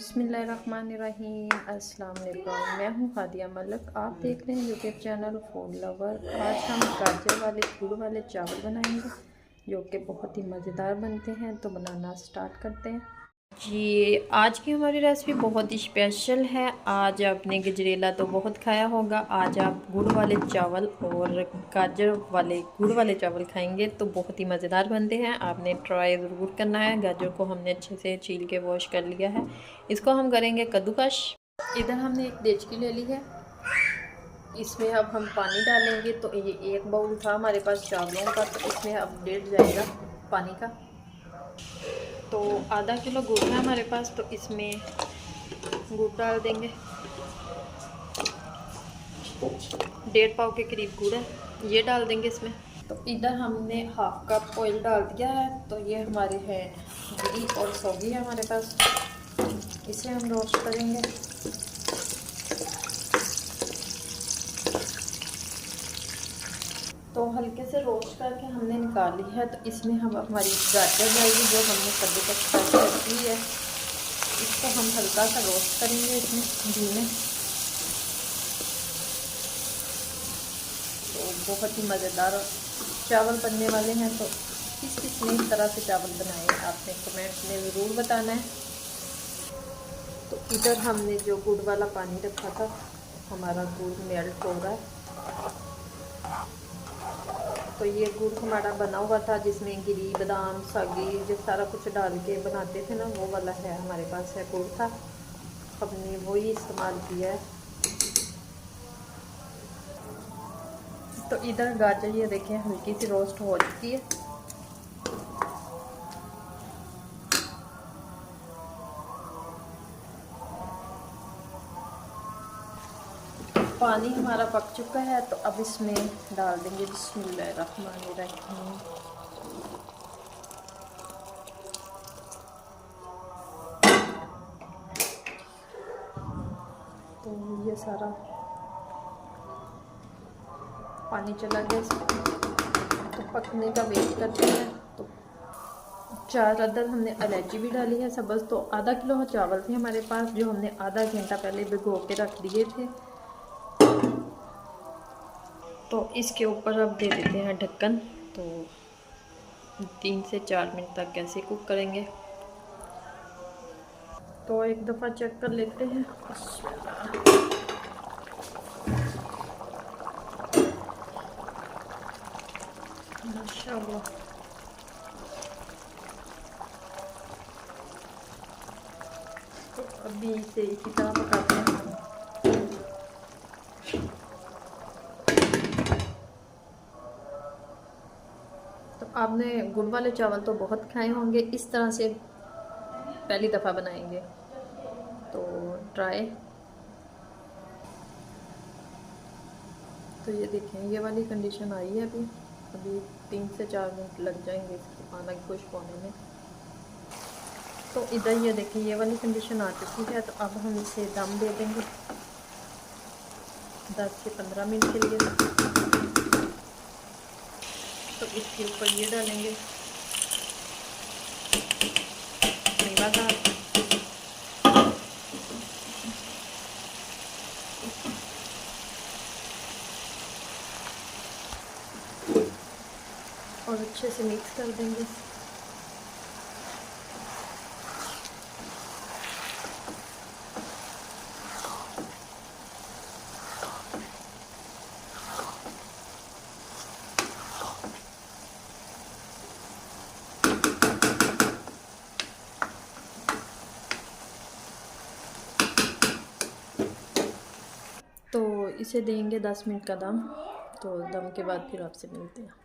बिस्मिल्लाहिर्रहमानिर्रहीम। अस्सलाम वालेकुम। मैं हूँ हादिया मलिक। आप देख रहे हैं यूट्यूब चैनल फूड लवर। आज हम गाजर वाले गुड़ वाले चावल बनाएंगे जो कि बहुत ही मज़ेदार बनते हैं। तो बनाना स्टार्ट करते हैं जी। आज की हमारी रेसिपी बहुत ही स्पेशल है। आज आपने गजरेला तो बहुत खाया होगा, आज आप गुड़ वाले चावल और गाजर वाले गुड़ वाले चावल खाएंगे तो बहुत ही मज़ेदार बनते हैं। आपने ट्राई ज़रूर करना है। गाजर को हमने अच्छे से छील के वॉश कर लिया है। इसको हम करेंगे कद्दूकश। इधर हमने एक देचकी ले ली है, इसमें अब हम पानी डालेंगे। तो ये एक बाउल था हमारे पास चावलों का, तो इसमें अब 1.5 जाएगा पानी का। तो आधा किलो गुड़ है हमारे पास, तो इसमें गुड़ डाल देंगे। 1.5 पाव के करीब गुड़ है, ये डाल देंगे इसमें। तो इधर हमने 1/2 कप ऑयल डाल दिया है। तो ये हमारे है गिरी और सौगी है हमारे पास, इसे हम रोस्ट करेंगे। तो हल्के से रोस्ट करके हमने निकाली है। तो इसमें हम हमारी गाजर जाएगी जो हमने कद्दूकस करके रखी है, इसको हम हल्का सा रोस्ट करेंगे इसमें घी में। तो बहुत ही मज़ेदार चावल बनने वाले हैं। तो किस नई तरह से चावल बनाए आपने कमेंट में ज़रूर बताना है। तो इधर हमने जो गुड़ वाला पानी रखा था, हमारा गुड़ मेल्ट हो रहा है। तो ये गुड़ हमारा बना हुआ था जिसमें गिरी, बादाम, सागी जो सारा कुछ डाल के बनाते थे ना, वो वाला है हमारे पास है गुड़ था, हमने वही इस्तेमाल किया है। तो इधर गाजर ये देखें हल्की सी रोस्ट हो चुकी है। पानी हमारा पक चुका है, तो अब इसमें डाल देंगे बिस्मिल्लाहिर्रहमानिर्रहीम। तो ये सारा पानी चला गया इसमें, तो पकने का वेट करते हैं। तो 4 अदद हमने इलायची भी डाली है सब्ज़। तो आधा किलो चावल थे हमारे पास जो हमने आधा घंटा पहले भिगो के रख दिए थे। तो इसके ऊपर अब दे देते हैं ढक्कन। तो 3 से 4 मिनट तक कैसे कुक करेंगे। तो एक दफ़ा चेक कर लेते हैं। माशाअल्लाह, तो अभी इसे इसी तरह पकाते हैं। तो आपने गुड़ वाले चावल तो बहुत खाए होंगे, इस तरह से पहली दफ़ा बनाएंगे तो ट्राई। तो ये देखें ये वाली कंडीशन आई है। अभी 3 से 4 मिनट लग जाएंगे इसको खाना खुश्क होने में। तो इधर ये देखें ये वाली कंडीशन आ चुकी है। तो अब हम इसे दम दे देंगे 10 से 15 मिनट के लिए। तो इसके ऊपर ये डालेंगे मेवा का, और अच्छे से मिक्स कर देंगे। तो इसे देंगे 10 मिनट का दम। तो दम के बाद फिर आपसे मिलते हैं।